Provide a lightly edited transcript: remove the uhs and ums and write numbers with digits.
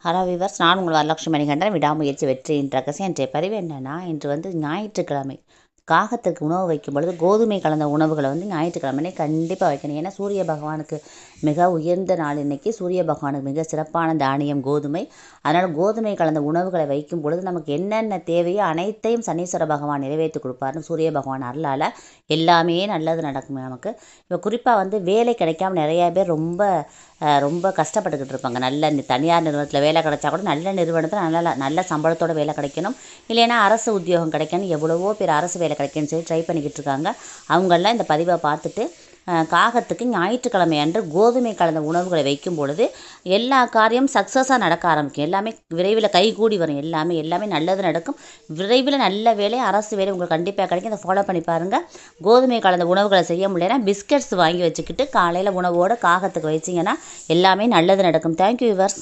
Hello viewers, நான் உங்கள் வரலட்சுமி மணிகண்டன். விடாமுயற்சி வெற்றியின் ரகசியம். இன்றைய பதிவு என்னென்னா, இன்று ஞாயிற்றுக்கிழமை காகத்திற்கு உணவு வைக்கும் பொழுது கோதுமை கலந்த உணவுகளை ஞாயிற்றுக்கிழமை கண்டிப்பாக வைக்கணும். ஏன்னா சூரிய பகவானுக்கு மிக உயர்ந்த நாள் இன்றைக்கி. சூரிய பகவானுக்கு மிக சிறப்பான தானியம் கோதுமை. அதனால் கோதுமை கலந்த உணவுகளை வைக்கும் பொழுது நமக்கு என்னென்ன தேவையோ அனைத்தையும் சனீஸ்வர பகவான் நிறைவேற்றி கொடுப்பாருன்னு சூரிய பகவான் அருளால் எல்லாமே நல்லது நடக்கும் நமக்கு. இப்போ குறிப்பாக வேலை கிடைக்காம நிறையா பேர் ரொம்ப கஷ்டப்பட்டுக்கிட்டு இருப்பாங்க. நல்ல தனியார் நிறுவனத்தில் வேலை கிடைச்சா கூட நல்ல நிறுவனத்தில் நல்ல சம்பளத்தோட வேலை கிடைக்கணும், இல்லைன்னா அரசு உத்தியோகம் கிடைக்கணும். எவ்வளவோ பேர் அரசு வேலை கிடைக்கணும்னு சொல்லி ட்ரை பண்ணிக்கிட்டு இருக்காங்க. அவங்கெல்லாம் இந்த பதிவை பார்த்துட்டு காகத்துக்கு ஞாயிற்றுக்கிழமை அன்று கோதுமை கலந்த உணவுகளை வைக்கும் பொழுது எல்லா காரியம் சக்ஸஸாக நடக்க ஆரம்பிக்கும். எல்லாமே விரைவில் கைகூடி வரும். எல்லாமே நல்லது நடக்கும். விரைவில் நல்ல வேலை, அரசு வேலை உங்களுக்கு கண்டிப்பாக கிடைக்கும். இதை ஃபாலோ பண்ணி பாருங்கள். கோதுமை கலந்த உணவுகளை செய்ய முடியலைன்னா பிஸ்கட்ஸ் வாங்கி வச்சுக்கிட்டு காலையில் உணவோடு காகத்துக்கு வச்சிங்கன்னா எல்லாமே நல்லது நடக்கும். Thank you viewers.